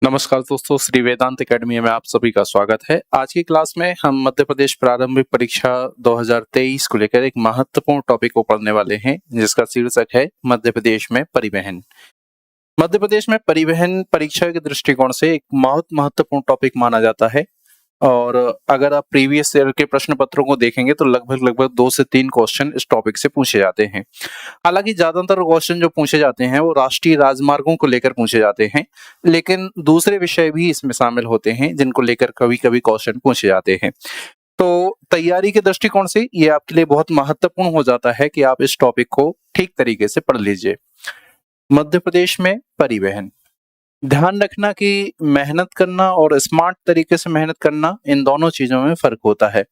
नमस्कार दोस्तों, श्री वेदांत एकेडमी में आप सभी का स्वागत है। आज की क्लास में हम मध्य प्रदेश प्रारंभिक परीक्षा 2023 को लेकर एक महत्वपूर्ण टॉपिक को पढ़ने वाले हैं, जिसका शीर्षक है मध्य प्रदेश में परिवहन। मध्य प्रदेश में परिवहन परीक्षा के दृष्टिकोण से एक बहुत महत्वपूर्ण टॉपिक माना जाता है और अगर आप प्रीवियस ईयर के प्रश्न पत्रों को देखेंगे तो लगभग 2 से 3 क्वेश्चन इस टॉपिक से पूछे जाते हैं। हालांकि ज्यादातर क्वेश्चन जो पूछे जाते हैं वो राष्ट्रीय राजमार्गों को लेकर पूछे जाते हैं, लेकिन दूसरे विषय भी इसमें शामिल होते हैं जिनको लेकर कभी-कभी क्वेश्चन पूछे जाते हैं। तो तैयारी के दृष्टिकोण से ये आपके लिए बहुत महत्वपूर्ण हो जाता है कि आप इस टॉपिक को ठीक तरीके से पढ़ लीजिए। मध्य प्रदेश में परिवहन, ध्यान रखना कि मेहनत करना और स्मार्ट तरीके से मेहनत करना, इन दोनों चीजों में फर्क होता है।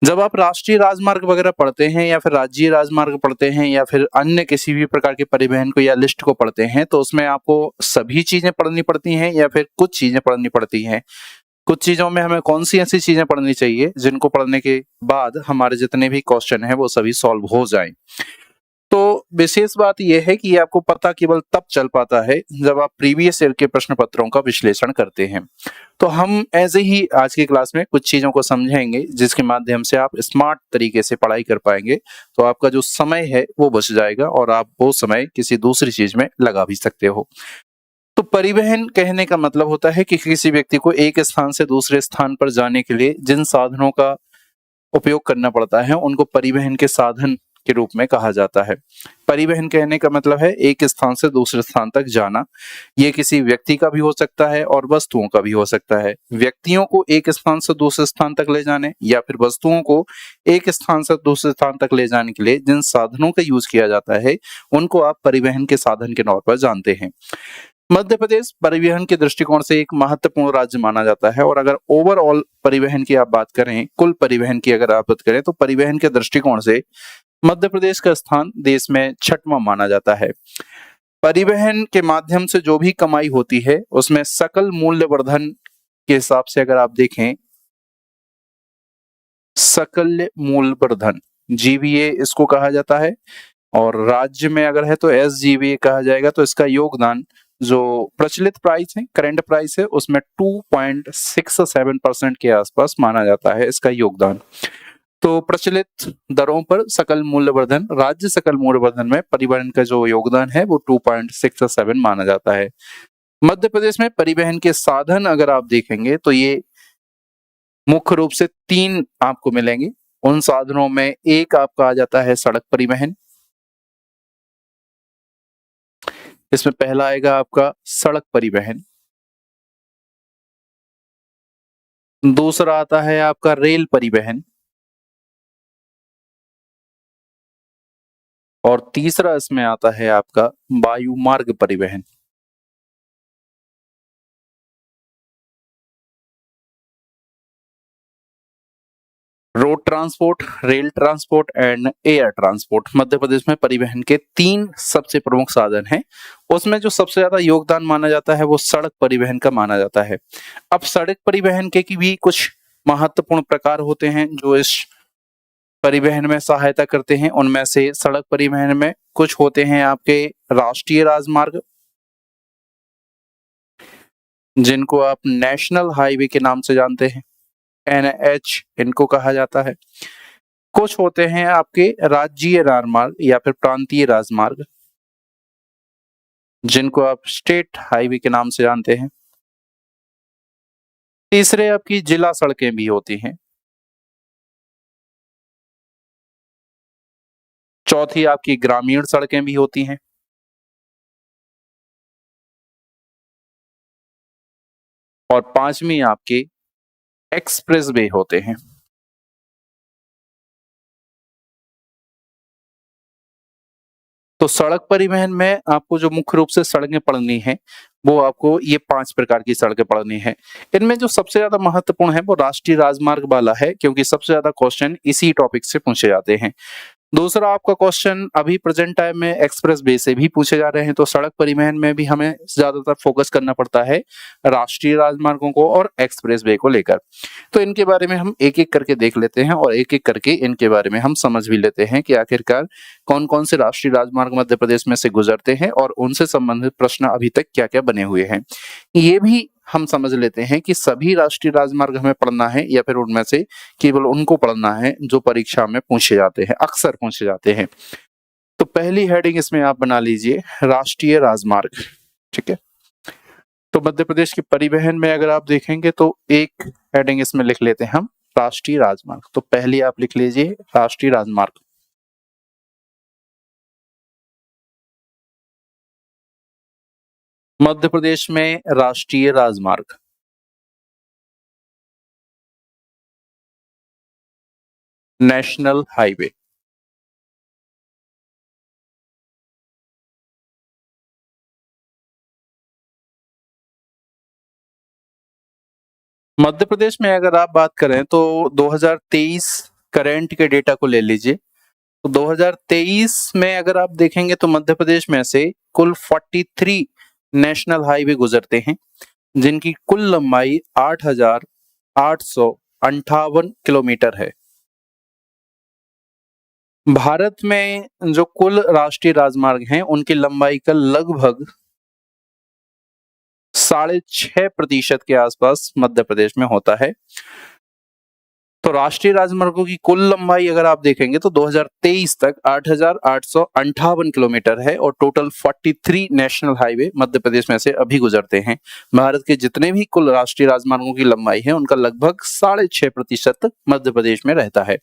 जब आप राष्ट्रीय राजमार्ग वगैरह पढ़ते हैं या फिर राज्य राजमार्ग पढ़ते हैं या फिर अन्य किसी भी प्रकार के परिवहन को या लिस्ट को पढ़ते हैं तो उसमें आपको सभी चीजें पढ़नी पड़ती हैं या फिर कुछ चीजें पढ़नी पड़ती हैं। कुछ चीजों में हमें कौन सी ऐसी चीजें पढ़नी चाहिए जिनको पढ़ने के बाद हमारे जितने भी क्वेश्चन हैं वो सभी सॉल्व हो जाएं। तो विशेष बात यह है कि ये आपको पता केवल तब चल पाता है जब आप प्रीवियस ईयर के प्रश्न पत्रों का विश्लेषण करते हैं। तो हम ऐसे ही आज की क्लास में कुछ चीजों को समझेंगे जिसके माध्यम से आप स्मार्ट तरीके से पढ़ाई कर पाएंगे, तो आपका जो समय है वो बच जाएगा और आप वो समय किसी दूसरी चीज में लगा भी सकते हो। तो परिवहन कहने का मतलब होता है कि किसी व्यक्ति को एक स्थान से दूसरे स्थान पर जाने के लिए जिन साधनों का उपयोग करना पड़ता है उनको परिवहन के साधन के रूप में कहा जाता है। परिवहन कहने का मतलब है एक स्थान से दूसरे स्थान तक जाना। ये किसी व्यक्ति का भी हो सकता है और वस्तुओं का भी हो सकता है। व्यक्तियों को एक स्थान से दूसरे स्थान तक ले जाने या फिर वस्तुओं को एक स्थान से दूसरे स्थान तक ले जाने के लिए जिन साधनों का यूज किया जाता है उनको आप परिवहन के साधन के तौर पर जानते हैं। मध्य प्रदेश परिवहन के दृष्टिकोण से एक महत्वपूर्ण राज्य माना जाता है और अगर ओवरऑल परिवहन की आप बात करें, कुल परिवहन की अगर आप बात करें तो परिवहन के दृष्टिकोण से मध्य प्रदेश का स्थान देश में 6वां माना जाता है। परिवहन के माध्यम से जो भी कमाई होती है उसमें सकल मूल्यवर्धन के हिसाब से अगर आप देखें, सकल मूल्यवर्धन जीवीए इसको कहा जाता है और राज्य में अगर है तो एसजीवीए कहा जाएगा। तो इसका योगदान जो प्रचलित प्राइस है, करंट प्राइस है, उसमें 2.67% के आसपास माना जाता है इसका योगदान। तो प्रचलित दरों पर सकल मूल्यवर्धन, राज्य सकल मूल्यवर्धन में परिवहन का जो योगदान है वो 2.67 माना जाता है। मध्य प्रदेश में परिवहन के साधन अगर आप देखेंगे तो ये मुख्य रूप से 3 आपको मिलेंगे। उन साधनों में एक आपका आ जाता है सड़क परिवहन। इसमें पहला आएगा आपका सड़क परिवहन। दूसरा आता है आपका रेल परिवहन और तीसरा इसमें आता है आपका वायु मार्ग परिवहन। Road transport, rail transport and air transport Madhya Pradesh में परिवहन के 3 सबसे प्रमुख साधन हैं। उसमें जो सबसे ज्यादा योगदान माना जाता है वो सड़क परिवहन का माना जाता है। अब सड़क परिवहन के की भी कुछ महत्वपूर्ण प्रकार होते हैं जो इस परिवहन में सहायता करते हैं। उनमें से सड़क परिवहन में कुछ होते हैं आपके राष्ट्रीय राजमार्ग, जिनको आप नेशनल हाईवे के नाम से जानते हैं, एनएच इनको कहा जाता है। कुछ होते हैं आपके राज्यीय राजमार्ग या फिर प्रांतीय राजमार्ग, जिनको आप स्टेट हाईवे के नाम से जानते हैं। तीसरे आपकी जिला सड़कें भी होती हैं। चौथी आपकी ग्रामीण सड़कें भी होती हैं और 5वीं आपके एक्सप्रेस वे होते हैं। तो सड़क परिवहन में आपको जो मुख्य रूप से सड़कें पढ़नी है वो आपको ये 5 प्रकार की सड़कें पढ़नी है। इनमें जो सबसे ज्यादा महत्वपूर्ण है वो राष्ट्रीय राजमार्ग वाला है, क्योंकि सबसे ज्यादा क्वेश्चन इसी टॉपिक से पूछे जाते हैं। दूसरा आपका क्वेश्चन अभी प्रेजेंट टाइम में एक्सप्रेस वे से भी पूछे जा रहे हैं, तो सड़क परिवहन में भी हमें ज्यादातर फोकस करना पड़ता है राष्ट्रीय राजमार्गों को और एक्सप्रेस वे को लेकर। तो इनके बारे में हम एक एक करके देख लेते हैं और एक एक करके इनके बारे में हम समझ भी लेते हैं कि आखिरकार कौन कौन से राष्ट्रीय राजमार्ग मध्य प्रदेश में से गुजरते हैं और उनसे संबंधित प्रश्न अभी तक क्या क्या बने हुए हैं। ये भी हम समझ लेते हैं कि सभी राष्ट्रीय राजमार्ग हमें पढ़ना है या फिर उनमें से केवल उनको पढ़ना है जो परीक्षा में पूछे जाते हैं, अक्सर पूछे जाते हैं। तो पहली हेडिंग इसमें आप बना लीजिए राष्ट्रीय राजमार्ग। ठीक है, तो मध्य प्रदेश के परिवहन में अगर आप देखेंगे तो एक हेडिंग इसमें लिख लेते हैं हम राष्ट्रीय राजमार्ग। तो पहली आप लिख लीजिए राष्ट्रीय राजमार्ग। मध्य प्रदेश में राष्ट्रीय राजमार्ग, नेशनल हाईवे। मध्य प्रदेश में अगर आप बात करें तो 2023 करंट के डेटा को ले लीजिए। तो 2023 में अगर आप देखेंगे तो मध्य प्रदेश में से कुल 43 नेशनल हाईवे गुजरते हैं, जिनकी कुल लंबाई 8,858 किलोमीटर है। भारत में जो कुल राष्ट्रीय राजमार्ग हैं उनकी लंबाई का लगभग 6.5% के आसपास मध्य प्रदेश में होता है। तो राष्ट्रीय राजमार्गों की कुल लंबाई अगर आप देखेंगे तो 2023 तक 8,858 किलोमीटर है और टोटल 43 नेशनल हाईवे मध्य प्रदेश में से अभी गुजरते हैं। भारत के जितने भी कुल राष्ट्रीय राजमार्गों की लंबाई है उनका लगभग 6.5% मध्य प्रदेश में रहता है।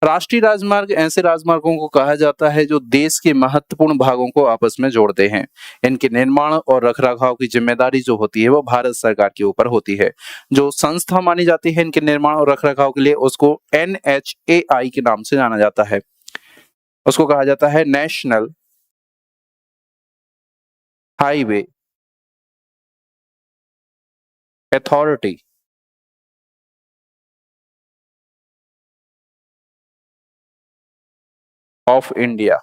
राष्ट्रीय राजमार्ग ऐसे राजमार्गों को कहा जाता है जो देश के महत्वपूर्ण भागों को आपस में जोड़ते हैं। इनके निर्माण और रखरखाव की जिम्मेदारी जो होती है वो भारत सरकार के ऊपर होती है। जो संस्था मानी जाती है इनके निर्माण और रखरखाव के लिए उसको NHAI के नाम से जाना जाता है। उसको कहा जाता है national highway authority of India.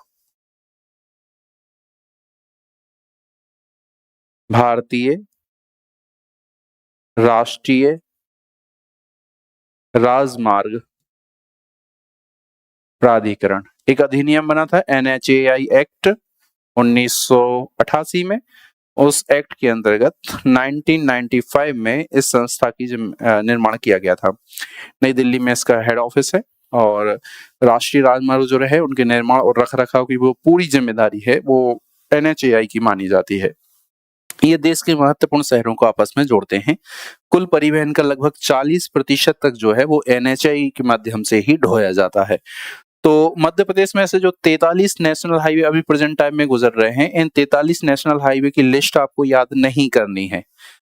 भारतीय राष्ट्रीय राजमार्ग प्राधिकरण एक अधिनियम बना था NHAI एक्ट 1988 में। उस एक्ट के अंतर्गत 1995 में इस संस्था की निर्माण किया गया था। नई दिल्ली में इसका हेड ऑफिस है और राष्ट्रीय राजमार्ग जो रहे उनके निर्माण और रखरखाव की वो पूरी जिम्मेदारी है वो NHAI की मानी जाती है। ये देश के महत्वपूर्ण शहरों को आपस में जोड़ते हैं। कुल परिवहन का लगभग 40% तक जो है वो NHAI के माध्यम से ही ढोया जाता है। तो मध्य प्रदेश में से जो 43 नेशनल हाईवे अभी प्रेजेंट टाइम में गुजर रहे हैं, इन 43 नेशनल हाईवे की लिस्ट आपको याद नहीं करनी है।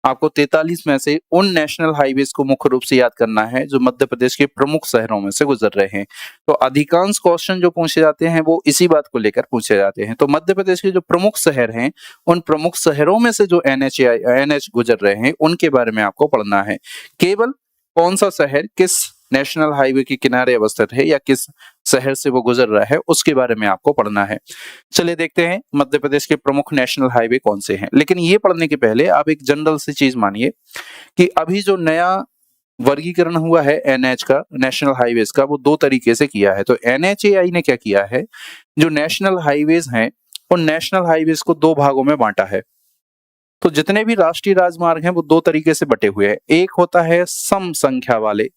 आपको 43 में से उन नेशनल हाईवेज को मुख्य रूप से याद करना है जो मध्य प्रदेश के प्रमुख शहरों में से गुजर रहे हैं। तो अधिकांश क्वेश्चन जो पूछे जाते हैं वो इसी बात को लेकर पूछे जाते हैं। तो मध्य प्रदेश के जो प्रमुख शहर हैं उन प्रमुख शहरों में से जो NH गुजर रहे हैं उनके बारे में आपको पढ़ना है। केवल कौन सा शहर किस नेशनल हाईवे के किनारे अवस्थित है या किस शहर से वो गुजर रहा है उसके बारे में आपको पढ़ना है। चलिए देखते हैं मध्य प्रदेश के प्रमुख नेशनल हाईवे कौन से हैं। लेकिन ये पढ़ने के पहले आप एक जनरल सी चीज मानिए कि अभी जो नया वर्गीकरण हुआ है NH का, नेशनल हाईवेज का, वो दो तरीके से किया है। तो NHAI ने क्या किया है, जो नेशनल हाईवेज हैं उन नेशनल हाईवेज को दो भागों में बांटा है। तो जितने भी राष्ट्रीय राजमार्ग हैं वो दो तरीके से बटे हुए हैं। एक होता है सम संख्या वाले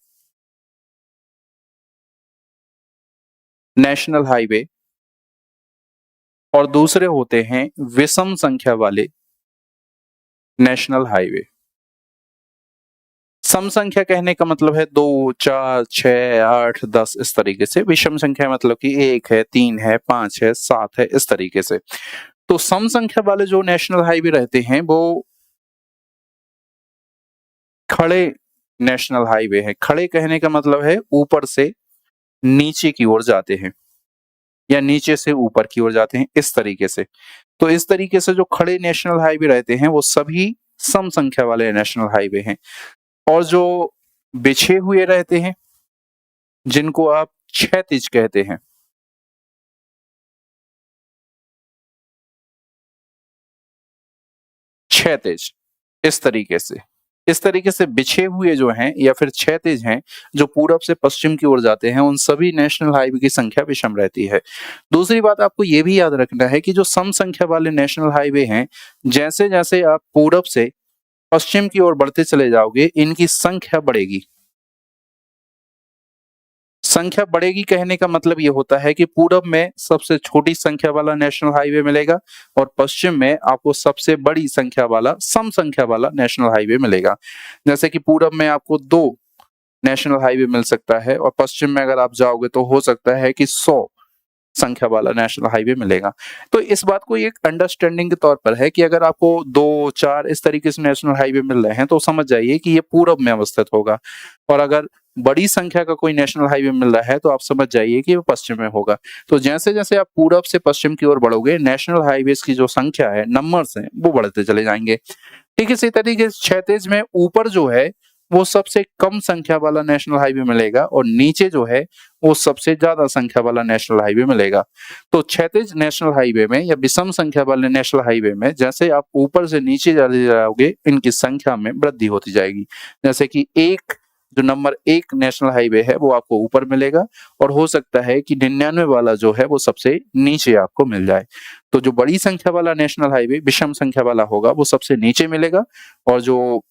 नेशनल हाईवे और दूसरे होते हैं विषम संख्या वाले नेशनल हाईवे। सम संख्या कहने का मतलब है 2, 4, 6, 8, 10 इस तरीके से। विषम संख्या मतलब कि 1 है, 3 है, 5 है, 7 है, इस तरीके से। तो सम संख्या वाले जो नेशनल हाईवे रहते हैं वो खड़े नेशनल हाईवे हैं। खड़े कहने का मतलब है ऊपर से नीचे की ओर जाते हैं या नीचे से ऊपर की ओर जाते हैं, इस तरीके से। तो इस तरीके से जो खड़े नेशनल हाईवे रहते हैं वो सभी सम संख्या वाले नेशनल हाईवे हैं। और जो बिछे हुए रहते हैं जिनको आप क्षैतिज कहते हैं, क्षैतिज, इस तरीके से बिछे हुए जो हैं या फिर क्षैतिज हैं, जो पूरब से पश्चिम की ओर जाते हैं, उन सभी नेशनल हाईवे की संख्या विषम रहती है। दूसरी बात आपको ये भी याद रखना है कि जो सम संख्या वाले नेशनल हाईवे हैं, जैसे जैसे आप पूरब से पश्चिम की ओर बढ़ते चले जाओगे, इनकी संख्या बढ़ेगी। संख्या बढ़ेगी कहने का मतलब ये होता है कि पूरब में सबसे छोटी संख्या वाला नेशनल हाईवे मिलेगा और पश्चिम में आपको सबसे बड़ी संख्या वाला, सम संख्या वाला नेशनल हाईवे मिलेगा। जैसे कि पूरब में आपको 2 नेशनल हाईवे मिल सकता है और पश्चिम में अगर आप जाओगे तो हो सकता है कि 100 संख्या वाला नेशनल हाईवे मिलेगा। तो इस बात को एक अंडरस्टैंडिंग के तौर पर है कि अगर आपको 2-4 इस तरीके से नेशनल हाईवे मिल रहे हैं तो समझ जाइए कि ये पूरब में अवस्थित होगा, और अगर बड़ी संख्या का कोई नेशनल हाईवे मिल रहा है तो आप समझ जाइए कि वो पश्चिम में होगा। तो जैसे जैसे आप पूरब से पश्चिम की ओर बढ़ोगे, नेशनल हाईवेज की जो संख्या है, नंबर्स हैं, वो बढ़ते चले जाएंगे। ठीक इसी तरीके से क्षैतिज में ऊपर जो है वो सबसे कम संख्या वाला नेशनल हाईवे मिलेगा और नीचे जो है वो सबसे ज्यादा संख्या वाला नेशनल हाईवे मिलेगा। तो क्षैतिज नेशनल हाईवे में या विषम संख्या वाले नेशनल हाईवे में जैसे आप ऊपर से नीचे जाते जाओगे, इनकी संख्या में वृद्धि होती जाएगी। जैसे कि जो नंबर 1 नेशनल हाईवे है वो आपको ऊपर मिलेगा और हो सकता है कि 99 वाला जो है वो सबसे नीचे आपको मिल जाए। तो जो बड़ी संख्या वाला नेशनल हाईवे विषम संख्या वाला होगा वो सबसे नीचे मिलेगा और जो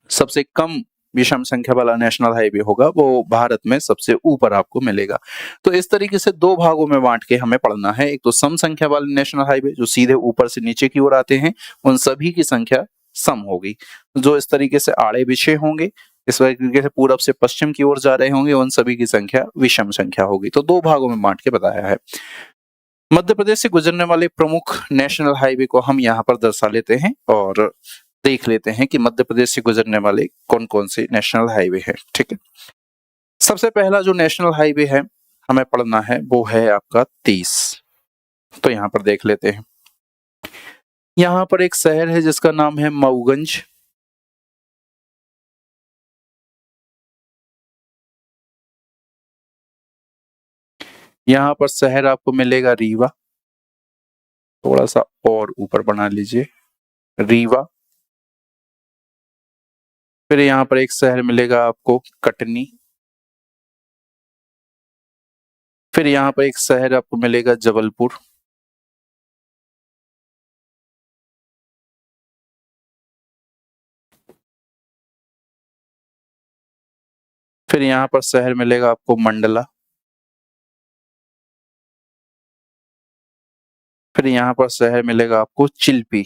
सबसे कम विषम संख्या वाला नेशनल हाईवे होगा वो भारत में सबसे ऊपर आपको मिलेगा। तो इस तरीके से 2 भागों में बांट के हमें पढ़ना है। एक तो सम संख्या वाले नेशनल हाईवे जो सीधे ऊपर से नीचे की ओर आते हैं, उन सभी की संख्या सम होगी। जो इस तरीके से आड़े बिछे होंगे, इस तरीके से पूरब से पश्चिम की ओर जा रहे होंगे, उन सभी की संख्या विषम संख्या होगी। तो 2 भागों में बांट के बताया है। मध्य प्रदेश से गुजरने वाले प्रमुख नेशनल हाईवे को हम यहाँ पर दर्शा लेते हैं और देख लेते हैं कि मध्य प्रदेश से गुजरने वाले कौन कौन से नेशनल हाईवे हैं। ठीक है, सबसे पहला जो नेशनल हाईवे है हमें पढ़ना है वो है आपका 30। तो यहाँ पर देख लेते हैं। यहाँ पर एक शहर है जिसका नाम है मऊगंज। यहाँ पर शहर आपको मिलेगा रीवा। थोड़ा सा और ऊपर बना लीजिए, रीवा। फिर यहाँ पर एक शहर मिलेगा आपको कटनी। फिर यहाँ पर एक शहर आपको मिलेगा जबलपुर। फिर यहाँ पर शहर मिलेगा आपको मंडला। फिर यहाँ पर शहर मिलेगा आपको चिल्पी,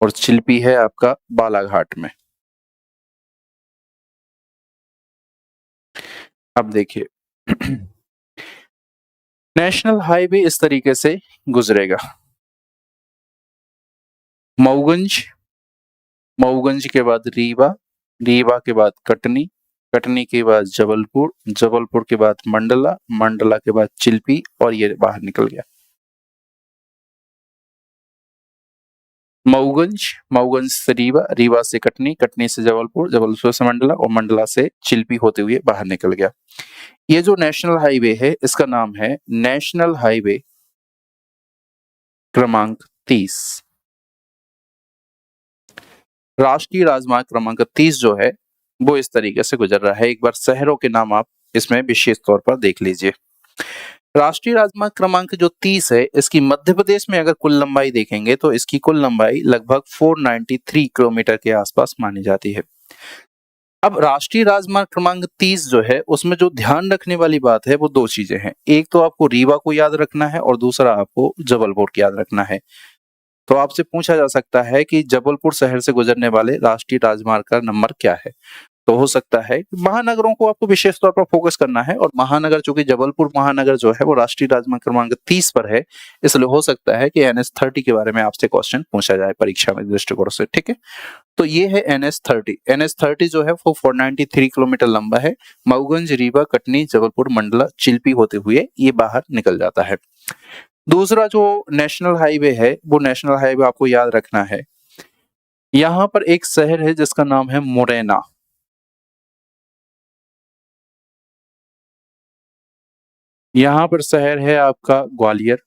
और चिल्पी है आपका बालाघाट में। अब देखिए नेशनल हाईवे इस तरीके से गुजरेगा। मऊगंज, मऊगंज के बाद रीवा, रीवा के बाद कटनी, कटनी के बाद जबलपुर, जबलपुर के बाद मंडला, मंडला के बाद चिल्पी, और ये बाहर निकल गया। मऊगंज, मऊगंज से रीवा, रीवा से कटनी, कटनी से जबलपुर, जबलपुर से मंडला और मंडला से चिल्पी होते हुए बाहर निकल गया। ये जो नेशनल हाईवे है इसका नाम है नेशनल हाईवे क्रमांक 30। राष्ट्रीय राजमार्ग क्रमांक 30 जो है वो इस तरीके से गुजर रहा है। एक बार शहरों के नाम आप इसमें विशेष तौर पर देख लीजिए। राष्ट्रीय राजमार्ग क्रमांक जो 30 है, इसकी मध्य प्रदेश में अगर कुल लंबाई देखेंगे तो इसकी कुल लंबाई लगभग 493 किलोमीटर के आसपास मानी जाती है। अब राष्ट्रीय राजमार्ग क्रमांक 30 जो है उसमें जो ध्यान रखने वाली बात है वो 2 चीजें हैं। एक तो आपको रीवा को याद रखना है और दूसरा आपको जबलपुर को याद रखना है। तो आपसे पूछा जा सकता है कि जबलपुर शहर से गुजरने वाले राष्ट्रीय राजमार्ग का नंबर क्या है। तो हो सकता है महानगरों को आपको विशेष तौर पर फोकस करना है, और महानगर चूंकि जबलपुर महानगर जो है वो राष्ट्रीय राजमार्ग क्रमांक 30 पर है, इसलिए हो सकता है कि NH30 के बारे में आपसे क्वेश्चन पूछा जाए परीक्षा में दृष्टिकोण से। ठीक है, तो ये है NH30। NH30 जो है वो 493 किलोमीटर लंबा है। मऊगंज, रीवा, कटनी, जबलपुर, मंडला, चिल्पी होते हुए ये बाहर निकल जाता है। दूसरा जो नेशनल हाईवे है वो नेशनल हाईवे आपको याद रखना है। यहाँ पर एक शहर है जिसका नाम है मुरैना। यहाँ पर शहर है आपका ग्वालियर।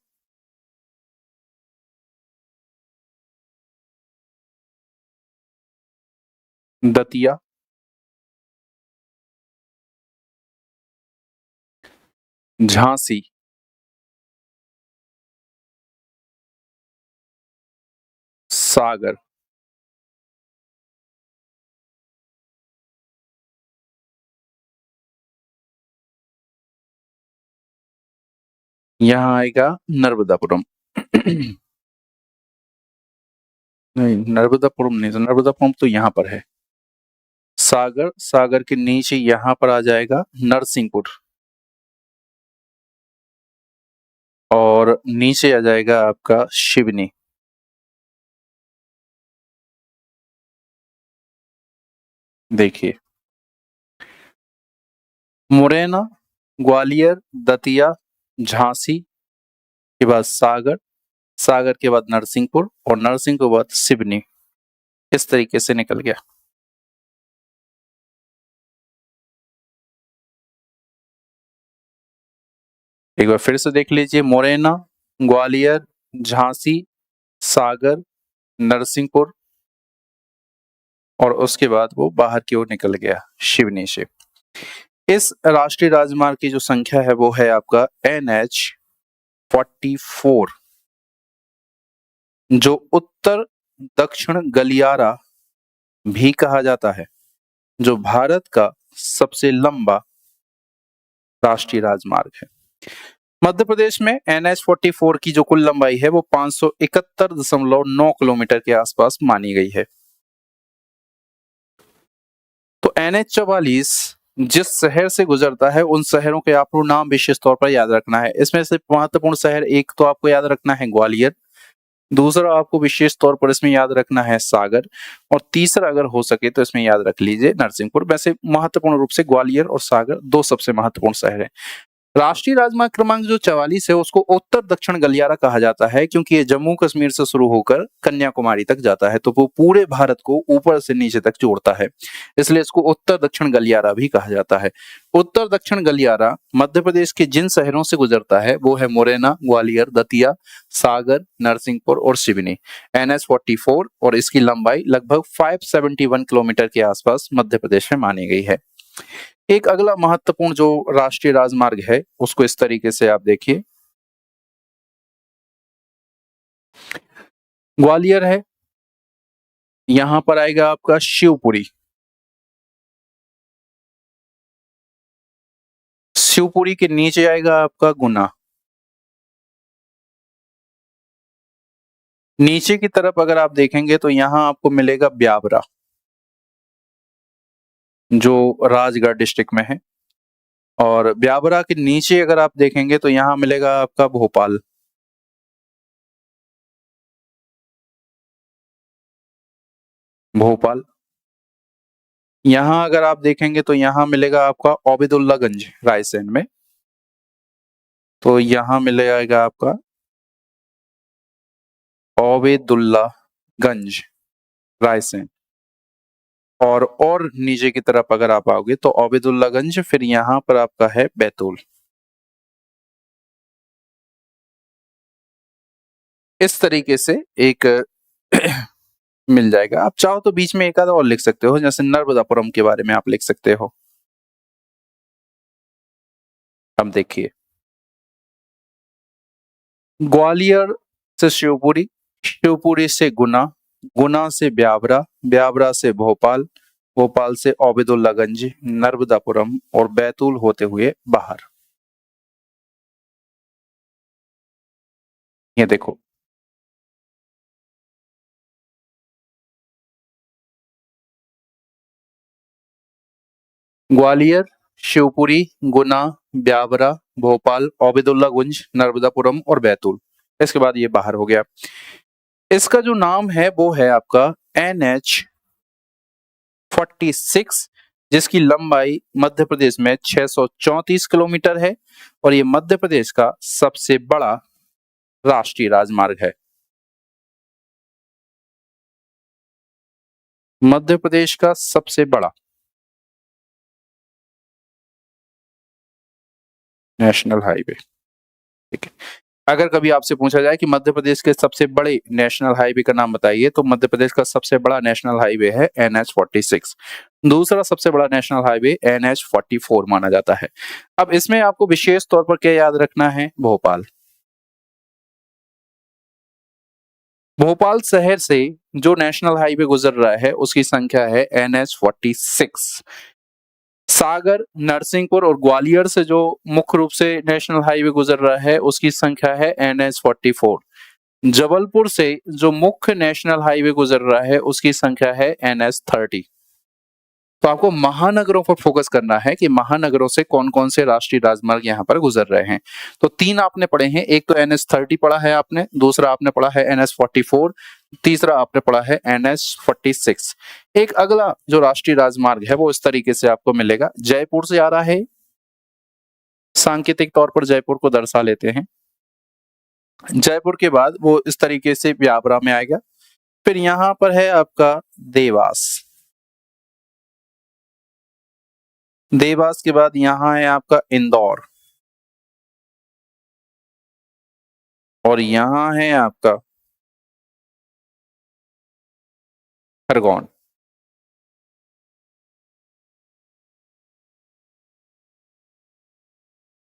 दतिया, झांसी, सागर, यहाँ आएगा नर्मदापुरम। नहीं, नर्मदापुरम नहीं, तो नर्मदापुरम तो यहाँ पर है। सागर, सागर के नीचे यहाँ पर आ जाएगा नरसिंहपुर, और नीचे आ जाएगा आपका शिवनी। देखिए, मुरैना, ग्वालियर, दतिया, झांसी के बाद सागर, सागर के बाद नरसिंहपुर, और नरसिंहपुर के बाद सिवनी। इस तरीके से निकल गया। एक बार फिर से देख लीजिए, मुरैना, ग्वालियर, झांसी, सागर, नरसिंहपुर, और उसके बाद वो बाहर की ओर निकल गया शिवनी से। इस राष्ट्रीय राजमार्ग की जो संख्या है वो है आपका NH 44, जो उत्तर दक्षिण गलियारा भी कहा जाता है, जो भारत का सबसे लंबा राष्ट्रीय राजमार्ग है। मध्य प्रदेश में NH 44 की जो कुल लंबाई है वो 571.9 किलोमीटर के आसपास मानी गई है। तो NH 44 जिस शहर से गुजरता है उन शहरों के आपको नाम विशेष तौर पर याद रखना है। इसमें से महत्वपूर्ण शहर एक तो आपको याद रखना है ग्वालियर, दूसरा आपको विशेष तौर पर इसमें याद रखना है सागर, और तीसरा अगर हो सके तो इसमें याद रख लीजिए नरसिंहपुर। वैसे महत्वपूर्ण रूप से ग्वालियर और सागर दो सबसे महत्वपूर्ण शहर हैं। राष्ट्रीय राजमार्ग क्रमांक जो 44 है उसको उत्तर दक्षिण गलियारा कहा जाता है, क्योंकि ये जम्मू कश्मीर से शुरू होकर कन्याकुमारी तक जाता है, तो वो पूरे भारत को ऊपर से नीचे तक जोड़ता है, इसलिए इसको उत्तर दक्षिण गलियारा भी कहा जाता है। उत्तर दक्षिण गलियारा मध्य प्रदेश के जिन शहरों से गुजरता है वो है मुरैना, ग्वालियर, दतिया, सागर, नरसिंहपुर और सिवनी। NH 44 और इसकी लंबाई लगभग 571 किलोमीटर के आसपास मध्य प्रदेश में मानी गई है। एक अगला महत्वपूर्ण जो राष्ट्रीय राजमार्ग है उसको इस तरीके से आप देखिए, ग्वालियर है, यहां पर आएगा आपका शिवपुरी, शिवपुरी के नीचे आएगा आपका गुना, नीचे की तरफ अगर आप देखेंगे तो यहां आपको मिलेगा ब्यावरा, जो राजगढ़ डिस्ट्रिक्ट में है, और ब्यावरा के नीचे अगर आप देखेंगे तो यहां मिलेगा आपका भोपाल, भोपाल। यहां अगर आप देखेंगे तो यहां मिलेगा आपका ओबेदुल्लागंज रायसेन में, तो यहां मिल जाएगा आपका ओबेदुल्लागंज रायसेन, और नीचे की तरफ अगर आप आओगे तो ओबेदुल्लागंज, फिर यहाँ पर आपका है बैतूल। इस तरीके से एक मिल जाएगा। आप चाहो तो बीच में एक आधा और लिख सकते हो, जैसे नर्मदापुरम के बारे में आप लिख सकते हो। अब देखिए, ग्वालियर से शिवपुरी, शिवपुरी से गुना, गुना से ब्यावरा, ब्यावरा से भोपाल, भोपाल से ओबेदुल्लागंज, नर्मदापुरम और बैतूल होते हुए बाहर। ये देखो, ग्वालियर, शिवपुरी, गुना, ब्यावरा, भोपाल, ओबेदुल्लागंज, नर्मदापुरम और बैतूल। इसके बाद ये बाहर हो गया। इसका जो नाम है वो है आपका NH 46, जिसकी लंबाई मध्य प्रदेश में 634 किलोमीटर है, और ये मध्य प्रदेश का सबसे बड़ा राष्ट्रीय राजमार्ग है। मध्य प्रदेश का सबसे बड़ा नेशनल हाईवे। ठीक है, अगर कभी आपसे पूछा जाए कि मध्य प्रदेश के सबसे बड़े नेशनल हाईवे का नाम बताइए, तो मध्य प्रदेश का सबसे बड़ा नेशनल हाईवे है NH-46। दूसरा सबसे बड़ा नेशनल हाईवे NH-44 माना जाता है। अब इसमें आपको विशेष तौर पर क्या याद रखना है? भोपाल। भोपाल शहर से जो नेशनल हाईवे गुजर रहा है उसकी संख्या है NH-46। सागर, नरसिंहपुर और ग्वालियर से जो मुख्य रूप से नेशनल हाईवे गुजर रहा है उसकी संख्या है NH-44। जबलपुर से जो मुख्य नेशनल हाईवे गुजर रहा है उसकी संख्या है NH-30। तो आपको महानगरों पर फोकस करना है कि महानगरों से कौन कौन से राष्ट्रीय राजमार्ग यहाँ पर गुजर रहे हैं। तो 3 आपने पढ़े हैं, एक तो NH-30 पढ़ा है आपने, दूसरा आपने पढ़ा है NH-44, तीसरा आपने पढ़ा है NH-46। एक अगला जो राष्ट्रीय राजमार्ग है वो इस तरीके से आपको मिलेगा, जयपुर से आ रहा है, सांकेतिक तौर पर जयपुर को दर्शा लेते हैं। जयपुर के बाद वो इस तरीके से ब्यावरा में आएगा, फिर यहाँ पर है आपका देवास। देवास के बाद यहाँ है आपका इंदौर, और यहाँ है आपका खरगोन।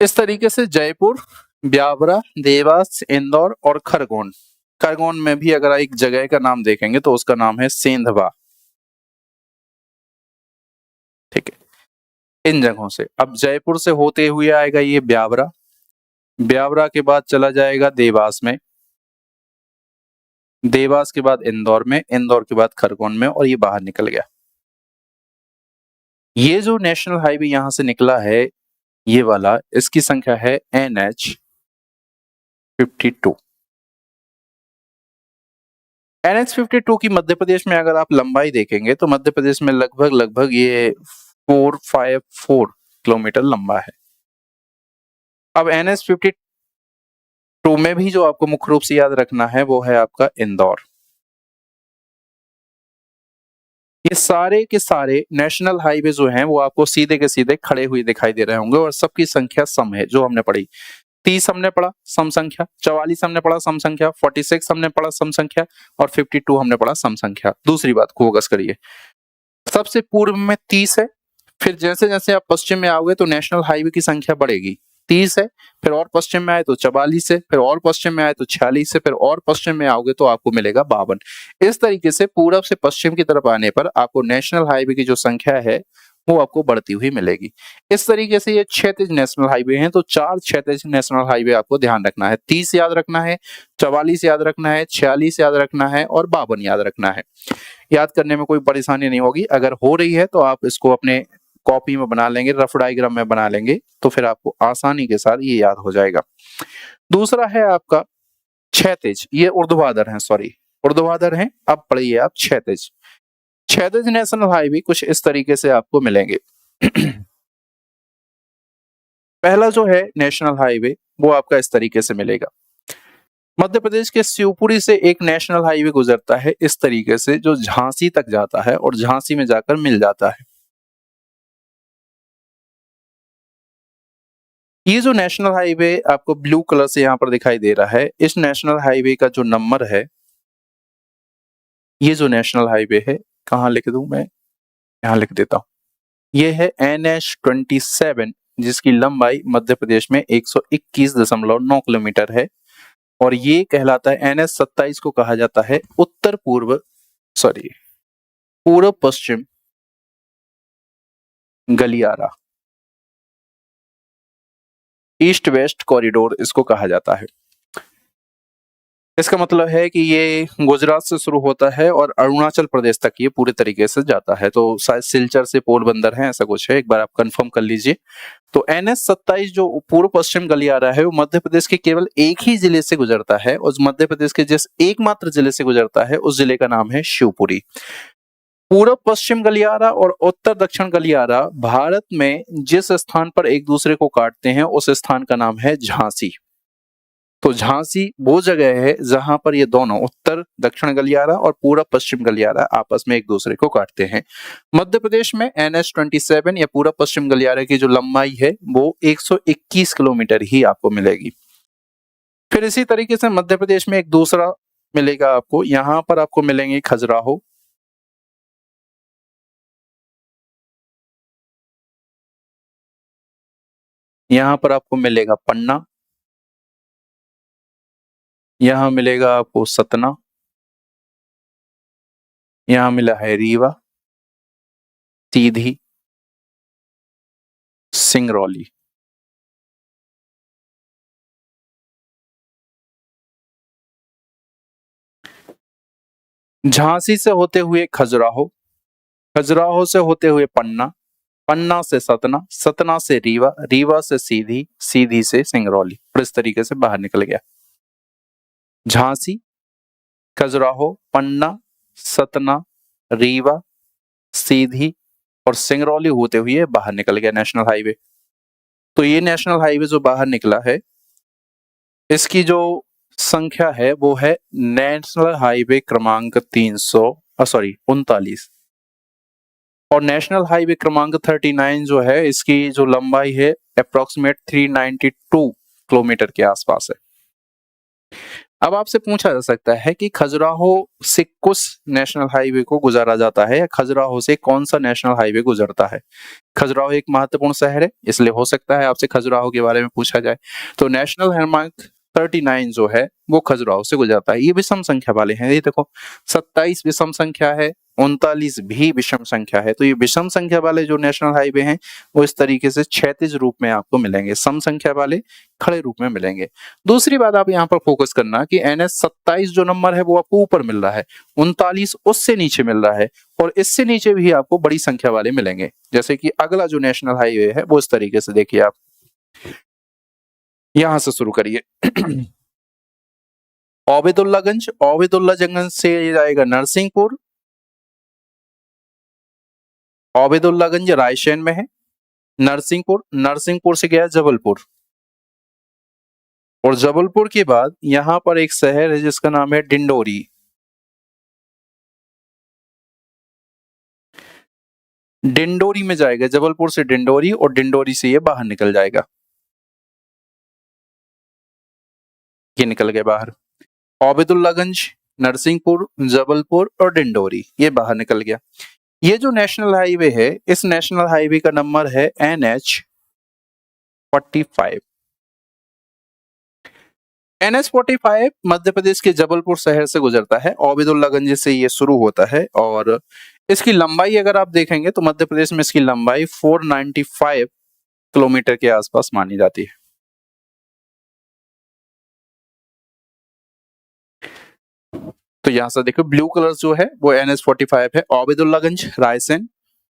इस तरीके से जयपुर, ब्यावरा, देवास, इंदौर और खरगोन। खरगोन में भी अगर एक जगह का नाम देखेंगे तो उसका नाम है सेंधवा। ठीक है, इन जगहों से अब जयपुर से होते हुए आएगा ये ब्यावरा, ब्यावरा के बाद चला जाएगा देवास में, देवास के बाद इंदौर में, इंदौर के बाद खरगोन में, और ये बाहर निकल गया। ये जो नेशनल हाईवे यहां से निकला है ये वाला, इसकी संख्या है NH-52। NH-52 की मध्य प्रदेश में अगर आप लंबाई देखेंगे तो मध्य प्रदेश में लगभग ये 454 किलोमीटर लंबा है। अब NH-52 में भी जो आपको मुख्य रूप से याद रखना है वो है आपका इंदौर। ये सारे के सारे नेशनल हाईवे जो हैं वो आपको सीधे के सीधे खड़े हुए दिखाई दे रहे होंगे, और सबकी संख्या सम है जो हमने पढ़ी। 30 हमने पढ़ा सम संख्या, 44 हमने पढ़ा सम संख्या, 46 हमने पढ़ा सम संख्या, और 52 हमने पढ़ा सम संख्या। दूसरी बात को फोकस करिए, सबसे पूर्व में 30 है, फिर जैसे जैसे आप पश्चिम में आओगे तो नेशनल हाईवे की संख्या बढ़ेगी। 30 है, फिर और पश्चिम में आए तो 44 है, फिर और पश्चिम में आए तो 46 है, फिर और पश्चिम में आओगे तो आपको मिलेगा 52। इस तरीके से पूरब से पश्चिम की तरफ आने पर आपको नेशनल हाईवे की जो संख्या है वो आपको बढ़ती हुई मिलेगी। इस तरीके से ये क्षैतिज नेशनल हाईवे हैं, तो 4 क्षैतिज नेशनल हाईवे आपको ध्यान रखना है। 30 याद रखना है, 44 याद रखना है, 46 याद रखना है, और 52 याद रखना है। याद करने में कोई परेशानी नहीं होगी। अगर हो रही है तो आप इसको अपने कॉपी में बना लेंगे, रफ डायग्राम में बना लेंगे, तो फिर आपको आसानी के साथ ये याद हो जाएगा। दूसरा है आपका क्षैतिज, ये ऊर्ध्वाधर है, सॉरी ऊर्ध्वाधर है। अब पढ़िए आप क्षैतिज। क्षैतिज नेशनल हाईवे कुछ इस तरीके से आपको मिलेंगे। पहला जो है नेशनल हाईवे वो आपका इस तरीके से मिलेगा। मध्य प्रदेश के शिवपुरी से एक नेशनल हाईवे गुजरता है इस तरीके से, जो झांसी तक जाता है और झांसी में जाकर मिल जाता है। ये जो नेशनल हाईवे आपको ब्लू कलर से यहाँ पर दिखाई दे रहा है, इस नेशनल हाईवे का जो नंबर है, ये जो नेशनल हाईवे है, कहाँ लिख दूं मैं, यहाँ लिख देता हूं, ये है NH-27, जिसकी लंबाई मध्य प्रदेश में 121.9 किलोमीटर है, और ये कहलाता है NH-27 को कहा जाता है पूर्व पश्चिम गलियारा, ईस्ट वेस्ट कॉरिडोर इसको कहा जाता है। इसका मतलब है कि ये गुजरात से शुरू होता है और अरुणाचल प्रदेश तक ये पूरे तरीके से जाता है। तो शायद सिलचर से पोरबंदर है, ऐसा कुछ है, एक बार आप कंफर्म कर लीजिए। तो NH-27 जो पूर्व पश्चिम गलियारा है वो मध्य प्रदेश के केवल एक ही जिले से गुजरता है, और मध्य प्रदेश के जिस एकमात्र जिले से गुजरता है उस जिले का नाम है शिवपुरी। पूर्व पश्चिम गलियारा और उत्तर दक्षिण गलियारा भारत में जिस स्थान पर एक दूसरे को काटते हैं उस स्थान का नाम है झांसी। तो झांसी वो जगह है जहां पर ये दोनों उत्तर दक्षिण गलियारा और पूर्व पश्चिम गलियारा आपस में एक दूसरे को काटते हैं। मध्य प्रदेश में NH-27 या पूर्व पश्चिम गलियारा की जो लंबाई है वो 121 किलोमीटर ही आपको मिलेगी। फिर इसी तरीके से मध्य प्रदेश में एक दूसरा मिलेगा आपको, यहाँ पर आपको मिलेंगे खजुराहो, यहाँ पर आपको मिलेगा पन्ना, यहाँ मिलेगा आपको सतना, यहाँ मिला है रीवा, सीधी, सिंगरौली। झांसी से होते हुए खजुराहो, खजुराहो से होते हुए पन्ना, पन्ना से सतना, सतना से रीवा, रीवा से सीधी, सीधी से सिंगरौली, और इस तरीके से बाहर निकल गया। झांसी, खजुराहो, पन्ना, सतना, रीवा, सीधी और सिंगरौली होते हुए बाहर निकल गया नेशनल हाईवे। तो ये नेशनल हाईवे जो बाहर निकला है, इसकी जो संख्या है वो है नेशनल हाईवे क्रमांक 39, और नेशनल हाईवे क्रमांक 39 जो है, इसकी जो लंबाई है अप्रोक्सीमेट 392 किलोमीटर के आसपास है। अब आपसे पूछा जा सकता है कि खजुराहो से किस नेशनल हाईवे को गुजारा जाता है, या खजुराहो से कौन सा नेशनल हाईवे गुजरता है। खजुराहो एक महत्वपूर्ण शहर है, इसलिए हो सकता है आपसे खजुराहो के बारे में पूछा जाए। तो नेशनल हाईवे 39 जो है वो खजुराहो से गुजरता है। ये विषम संख्या वाले हैं, ये देखो 27 विषम संख्या है, 39 भी विषम संख्या है। तो ये विषम संख्या वाले जो नेशनल हाईवे हैं वो इस तरीके से क्षैतिज रूप में आपको मिलेंगे, सम संख्या वाले खड़े रूप में मिलेंगे। दूसरी बात आप यहाँ पर फोकस करना कि NH 27 जो नंबर है वो आपको ऊपर मिल रहा है, 39 उससे नीचे मिल रहा है, और इससे नीचे भी आपको बड़ी संख्या वाले मिलेंगे। जैसे कि अगला जो नेशनल हाईवे है वो इस तरीके से देखिए, आप यहां से शुरू करिए। ओबेदुल्लागंज, ओबेदुल्लागंज से ये जाएगा नरसिंहपुर, ओबेदुल्लागंज रायसेन में है, नरसिंहपुर, नरसिंहपुर से गया जबलपुर, और जबलपुर के बाद यहां पर एक शहर है जिसका नाम है डिंडोरी। डिंडोरी में जाएगा, जबलपुर से डिंडोरी, और डिंडोरी से ये बाहर निकल जाएगा। ये निकल गए बाहर। ओबेदुल्लागंज, नरसिंहपुर, जबलपुर और डिंडोरी, ये बाहर निकल गया। ये जो नेशनल हाईवे है, इस नेशनल हाईवे का नंबर है NH 45। NH 45 मध्य प्रदेश के जबलपुर शहर से गुजरता है, ओबेदुल्लागंज से ये शुरू होता है, और इसकी लंबाई अगर आप देखेंगे तो मध्य प्रदेश में इसकी लंबाई 495 किलोमीटर के आसपास मानी जाती है। तो यहां से देखो ब्लू कलर जो है वो NH 45 है। ओबेदुल्लागंज, रायसेन,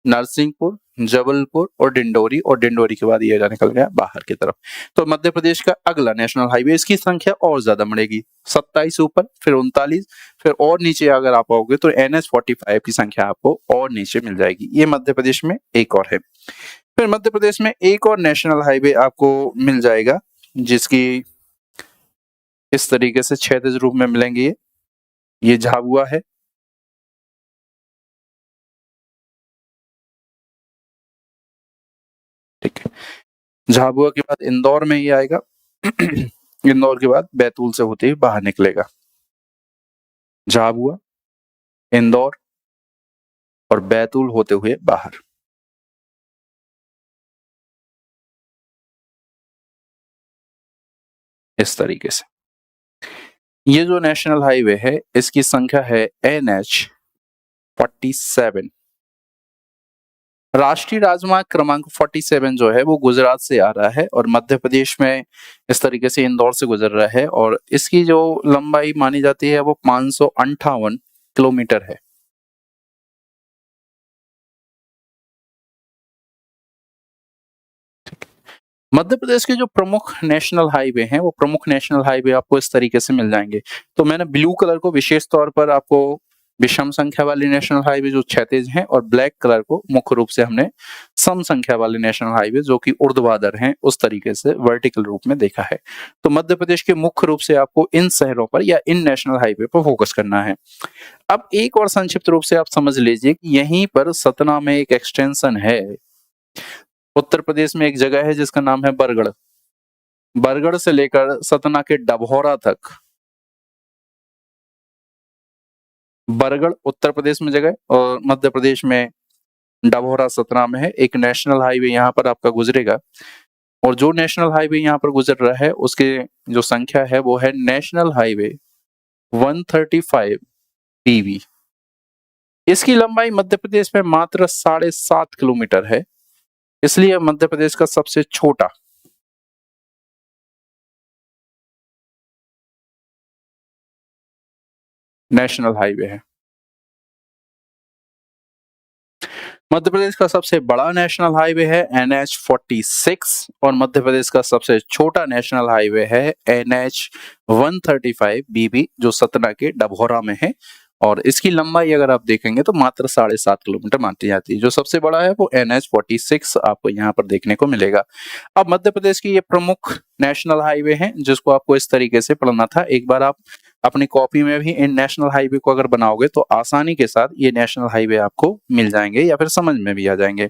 नरसिंहपुर, जबलपुर और डिंडोरी, और डिंडोरी के बाद ये निकल गया बाहर की तरफ। तो मध्य प्रदेश का अगला नेशनल हाईवे, इसकी संख्या और ज्यादा बढ़ेगी, 27 ऊपर, फिर 39, फिर और नीचे अगर आप आओगे तो NH 45 की संख्या आपको और नीचे मिल जाएगी। ये मध्य प्रदेश में एक और है। फिर मध्य प्रदेश में एक और नेशनल हाईवे आपको मिल जाएगा, जिसकी इस तरीके से क्षैतिज रूप में मिलेंगे। ये झाबुआ है, ठीक है। झाबुआ के बाद इंदौर में ही आएगा। इंदौर के बाद बैतूल से होते हुए बाहर निकलेगा। झाबुआ, इंदौर और बैतूल होते हुए बाहर। इस तरीके से ये जो नेशनल हाईवे है, इसकी संख्या है NH 47। राष्ट्रीय राजमार्ग क्रमांक 47 जो है वो गुजरात से आ रहा है, और मध्य प्रदेश में इस तरीके से इंदौर से गुजर रहा है, और इसकी जो लंबाई मानी जाती है वो 558 किलोमीटर है। मध्य प्रदेश के जो प्रमुख नेशनल हाईवे हैं, वो प्रमुख नेशनल हाईवे आपको इस तरीके से मिल जाएंगे। तो मैंने ब्लू कलर को विशेष तौर पर आपको विषम संख्या वाले नेशनल हाईवे जो क्षैतिज हैं, और ब्लैक कलर को मुख्य रूप से हमने सम संख्या वाले नेशनल हाईवे जो कि ऊर्ध्वाधर हैं, उस तरीके से वर्टिकल रूप में देखा है। तो मध्य प्रदेश के मुख्य रूप से आपको इन शहरों पर या इन नेशनल हाईवे पर फोकस करना है। अब एक और संक्षिप्त रूप से आप समझ लीजिए कि यहीं पर सतना में एक एक्सटेंशन है। उत्तर प्रदेश में एक जगह है जिसका नाम है बरगढ़। बरगढ़ से लेकर सतना के डभौरा तक। बरगढ़ उत्तर प्रदेश में जगह और मध्य प्रदेश में डभौरा सतना में है। एक नेशनल हाईवे यहाँ पर आपका गुजरेगा और जो नेशनल हाईवे यहाँ पर गुजर रहा है उसके जो संख्या है वो है नेशनल हाईवे 135 PB। इसकी लंबाई मध्य प्रदेश में मात्र 7.5 किलोमीटर है, इसलिए मध्य प्रदेश का सबसे छोटा नेशनल हाईवे है। मध्य प्रदेश का सबसे बड़ा नेशनल हाईवे है NH46 और मध्य प्रदेश का सबसे छोटा नेशनल हाईवे है NH 135 BB जो सतना के डभौरा में है और इसकी लंबाई अगर आप देखेंगे तो मात्र 7.5 किलोमीटर मानी जाती है। जो सबसे बड़ा है वो NH46 आपको यहाँ पर देखने को मिलेगा। अब मध्य प्रदेश की ये प्रमुख नेशनल हाईवे हैं जिसको आपको इस तरीके से पढ़ना था। एक बार आप अपनी कॉपी में भी इन नेशनल हाईवे को अगर बनाओगे तो आसानी के साथ ये नेशनल हाईवे आपको मिल जाएंगे या फिर समझ में भी आ जाएंगे।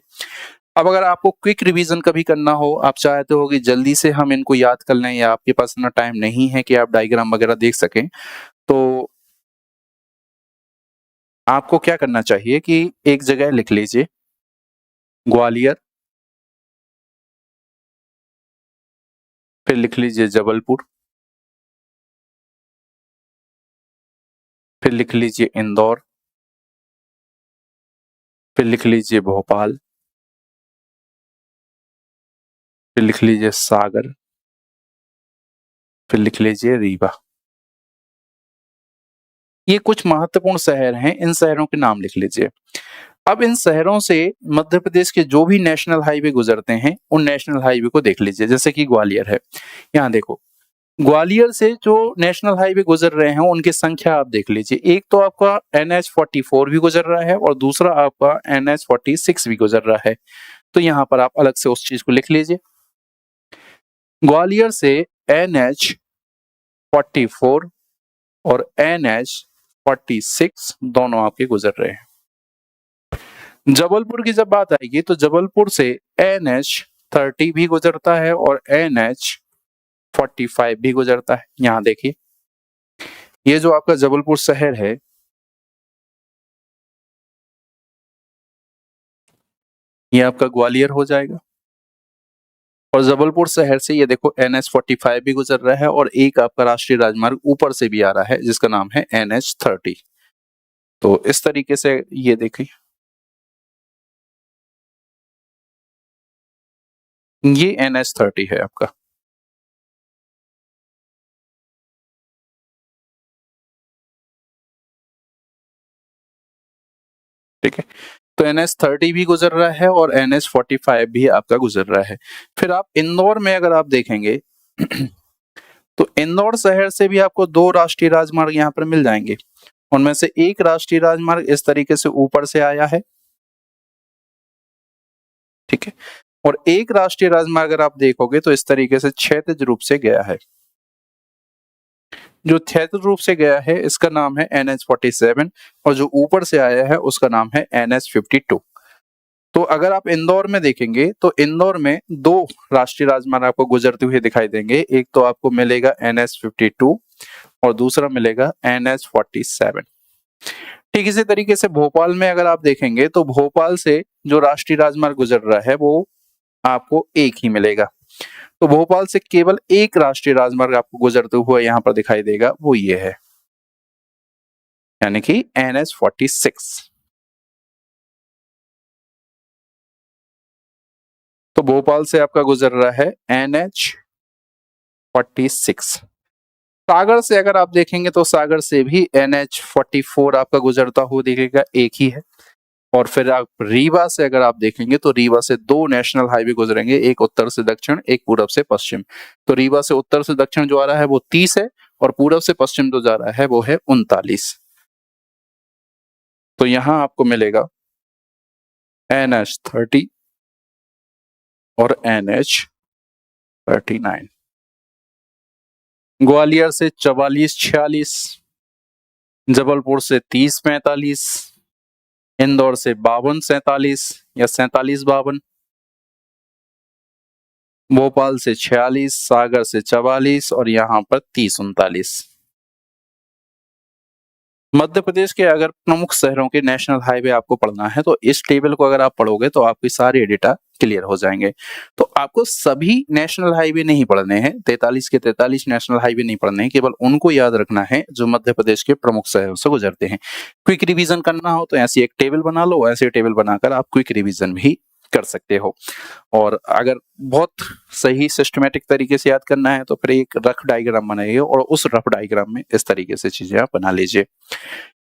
अब अगर आपको क्विक रिवीजन कभी करना हो, आप चाहते हो कि जल्दी से हम इनको याद कर लें या आपके पास इतना टाइम नहीं है कि आप डायग्राम वगैरह देख सकें, तो आपको क्या करना चाहिए कि एक जगह लिख लीजिए ग्वालियर, फिर लिख लीजिए जबलपुर, फिर लिख लीजिए इंदौर, फिर लिख लीजिए भोपाल, फिर लिख लीजिए सागर, फिर लिख लीजिए रीवा। ये कुछ महत्वपूर्ण शहर हैं, इन शहरों के नाम लिख लीजिए। अब इन शहरों से मध्य प्रदेश के जो भी नेशनल हाईवे गुजरते हैं उन नेशनल हाईवे को देख लीजिए। जैसे कि ग्वालियर है, यहाँ देखो ग्वालियर से जो नेशनल हाईवे गुजर रहे हैं उनकी संख्या आप देख लीजिए। एक तो आपका NH44 भी गुजर रहा है और दूसरा आपका NH46 भी गुजर रहा है, तो यहाँ पर आप अलग से उस चीज को लिख लीजिए। ग्वालियर से NH44 और NH46 दोनों आपके गुजर रहे हैं। जबलपुर की जब बात आएगी तो जबलपुर से NH30 भी गुजरता है और NH45 भी गुजरता है। यहाँ देखिए ये जो आपका जबलपुर शहर है ये आपका ग्वालियर हो जाएगा और जबलपुर शहर से ये देखो NH45 भी गुजर रहा है और एक आपका राष्ट्रीय राजमार्ग ऊपर से भी आ रहा है जिसका नाम है NH30। तो इस तरीके से ये देखिए ये NH30 है आपका। ठीक है, तो NH30 भी गुजर रहा है और NH45 भी आपका गुजर रहा है। फिर आप इंदौर में अगर आप देखेंगे तो इंदौर शहर से भी आपको 2 राष्ट्रीय राजमार्ग यहाँ पर मिल जाएंगे। उनमें से एक राष्ट्रीय राजमार्ग इस तरीके से ऊपर से आया है, ठीक है, और एक राष्ट्रीय राजमार्ग अगर आप देखोगे तो इस तरीके से क्षैतिज रूप से गया है। जो क्षैतिज रूप से गया है इसका नाम है NH47 और जो ऊपर से आया है उसका नाम है NH52। तो अगर आप इंदौर में देखेंगे तो इंदौर में 2 राष्ट्रीय राजमार्ग आपको गुजरते हुए दिखाई देंगे। एक तो आपको मिलेगा NH52 और दूसरा मिलेगा NH47। ठीक इसी तरीके से भोपाल में अगर आप देखेंगे तो भोपाल से जो राष्ट्रीय राजमार्ग गुजर रहा है वो आपको एक ही मिलेगा। तो भोपाल से केवल एक राष्ट्रीय राजमार्ग आपको गुजरते हुए यहाँ पर दिखाई देगा, वो ये है, यानी कि NH46। तो भोपाल से आपका गुजर रहा है NH46। सागर से अगर आप देखेंगे तो सागर से भी NH44 आपका गुजरता हुआ दिखेगा, एक ही है। और फिर आप रीवा से अगर आप देखेंगे तो रीवा से 2 नेशनल हाईवे गुजरेंगे, एक उत्तर से दक्षिण, एक पूरब से पश्चिम। तो रीवा से उत्तर से दक्षिण जो आ रहा है वो 30 है और पूरब से पश्चिम जो जा रहा है वो है 39। तो यहां आपको मिलेगा NH30 और NH39। ग्वालियर से 44-46, जबलपुर से 30-45, इंदौर से 52-47 या 47-52, भोपाल से 46, सागर से 44 और यहाँ पर 30-39। मध्य प्रदेश के अगर प्रमुख शहरों के नेशनल हाईवे आपको पढ़ना है तो इस टेबल को अगर आप पढ़ोगे तो आपकी सारे डेटा क्लियर हो जाएंगे। तो आपको सभी नेशनल हाईवे नहीं पढ़ने हैं, 43 के 43 नेशनल हाईवे नहीं पढ़ने हैं, केवल उनको याद रखना है जो मध्य प्रदेश के प्रमुख शहरों से गुजरते हैं। क्विक रिवीजन करना हो तो ऐसी एक टेबल बना लो, ऐसे टेबल बनाकर आप क्विक रिवीजन भी कर सकते हो। और अगर बहुत सही सिस्टमेटिक तरीके से याद करना है तो फिर एक रफ डायग्राम बनाइए और उस रफ डायग्राम में इस तरीके से चीजें आप बना लीजिए।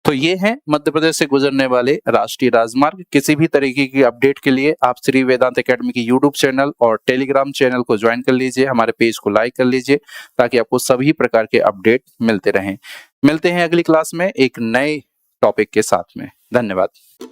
तो ये हैं मध्य प्रदेश से गुजरने वाले राष्ट्रीय राजमार्ग। किसी भी तरीके की अपडेट के लिए आप श्री वेदांत एकेडमी की यूट्यूब चैनल और टेलीग्राम चैनल को ज्वाइन कर लीजिए, हमारे पेज को लाइक कर लीजिए ताकि आपको सभी प्रकार के अपडेट मिलते रहें। मिलते हैं अगली क्लास में एक नए टॉपिक के साथ में। धन्यवाद।